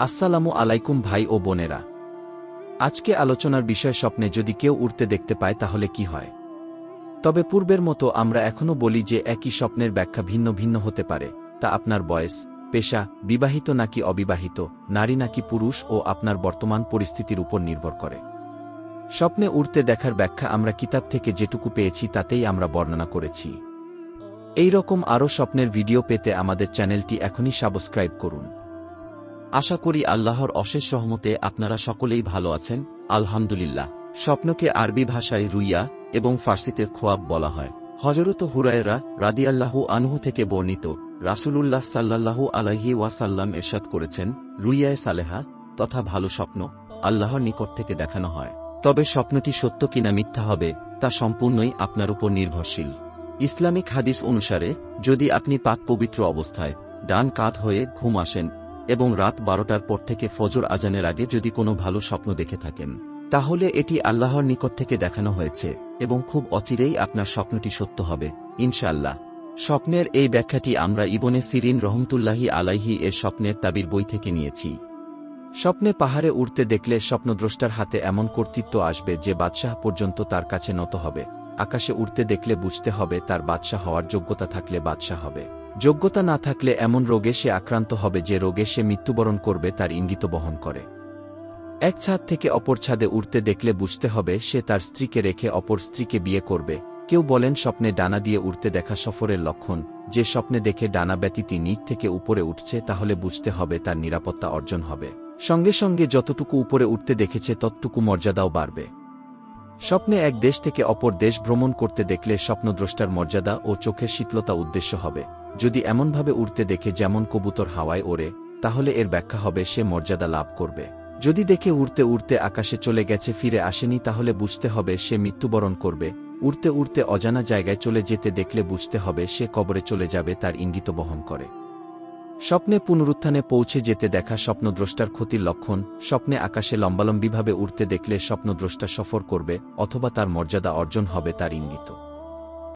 আসসালামু আলাইকুম ভাই ও বোনেরা। আজকে আলোচনার বিষয় স্বপ্নে যদি কেউ উড়তে দেখতে পায় তাহলে কি হয়। তবে পূর্বের মতো আমরা এখনও বলি যে একই স্বপ্নের ব্যাখ্যা ভিন্ন ভিন্ন হতে পারে, তা আপনার বয়স, পেশা, বিবাহিত নাকি অবিবাহিত, নারী নাকি পুরুষ ও আপনার বর্তমান পরিস্থিতির উপর নির্ভর করে। স্বপ্নে উড়তে দেখার ব্যাখ্যা আমরা কিতাব থেকে যেটুকু পেয়েছি তাতেই আমরা বর্ণনা করেছি। এই রকম আরও স্বপ্নের ভিডিও পেতে আমাদের চ্যানেলটি এখনই সাবস্ক্রাইব করুন। আশা করি আল্লাহর অশেষ রহমতে আপনারা সকলেই ভালো আছেন, আলহামদুলিল্লাহ। স্বপ্নকে আরবি ভাষায় রুইয়া এবং ফার্সিতে খোয়াব বলা হয়। হযরত হুরায়রা রাদিয়াল্লাহু আনহু থেকে বর্ণিত, রাসূলুল্লাহ সাল্লাল্লাহু আলাইহি ওয়াসাল্লাম ইরশাদ করেছেন, রুইয়ায়ে সালেহা তথা ভালো স্বপ্ন আল্লাহর নিকট থেকে দেখানো হয়। তবে স্বপ্নটি সত্য কিনা মিথ্যা হবে তা সম্পূর্ণই আপনার উপর নির্ভরশীল। ইসলামিক হাদিস অনুসারে যদি আপনি পাক পবিত্র অবস্থায় ডান কাঁধ হয়ে ঘুম আসেন এবং রাত 12টার পর থেকে ফজর আজানের আগে যদি কোনো ভালো স্বপ্ন দেখে থাকেন, তাহলে এটি আল্লাহর নিকট থেকে দেখানো হয়েছে এবং খুব অচিরেই আপনার স্বপ্নটি সত্য হবে ইনশাআল্লাহ। স্বপ্নের এই ব্যাখ্যাটি আমরা ইবনে সিরিন রহমতুল্লাহি আলাইহি এর স্বপ্নের তাবির বই থেকে নিয়েছি। স্বপ্নে পাহাড়ে উড়তে দেখলে স্বপ্নদ্রষ্টার হাতে এমন কর্তৃত্ব আসবে যে বাদশাহ পর্যন্ত তার কাছে নত হবে। আকাশে উড়তে দেখলে বুঝতে হবে তার বাদশাহ হওয়ার যোগ্যতা থাকলে বাদশাহ হবে, যোগ্যতা না থাকলে এমন রোগে সে আক্রান্ত হবে যে রোগে সে মৃত্যুবরণ করবে তার ইঙ্গিত বহন করে। এক ছাদ থেকে অপর ছাদে উড়তে দেখলে বুঝতে হবে সে তার স্ত্রীকে রেখে অপর স্ত্রীকে বিয়ে করবে। কেউ বলেন স্বপ্নে ডানা দিয়ে উড়তে দেখা সফরের লক্ষণ। যে স্বপ্নে দেখে ডানা ব্যতীত নিচ থেকে উপরে উঠছে তাহলে বুঝতে হবে তার নিরাপত্তা অর্জন হবে, সঙ্গে সঙ্গে যতটুকু উপরে উঠতে দেখেছে ততটুকু মর্যাদাও বাড়বে। স্বপ্নে এক দেশ থেকে অপর দেশ ভ্রমণ করতে দেখলে স্বপ্নদ্রষ্টার মর্যাদা ও চোখের শীতলতা উদ্দেশ্য হবে। যদি এমনভাবে উড়তে দেখে যেমন কবুতর হাওয়ায় ওড়ে, তাহলে এর ব্যাখ্যা হবে সে মর্যাদা লাভ করবে। যদি দেখে উড়তে উড়তে আকাশে চলে গেছে ফিরে আসেনি তাহলে বুঝতে হবে সে মৃত্যুবরণ করবে। উড়তে উড়তে অজানা জায়গায় চলে যেতে দেখলে বুঝতে হবে সে কবরে চলে যাবে, তার ইঙ্গিত বহন করে। স্বপ্নে পুনরুত্থানে পৌঁছে যেতে দেখা স্বপ্নদ্রষ্টার ক্ষতির লক্ষণ। স্বপ্নে আকাশে লম্বালম্বিভাবে উড়তে দেখলে স্বপ্নদ্রষ্টা সফর করবে অথবা তার মর্যাদা অর্জন হবে, তার ইঙ্গিত।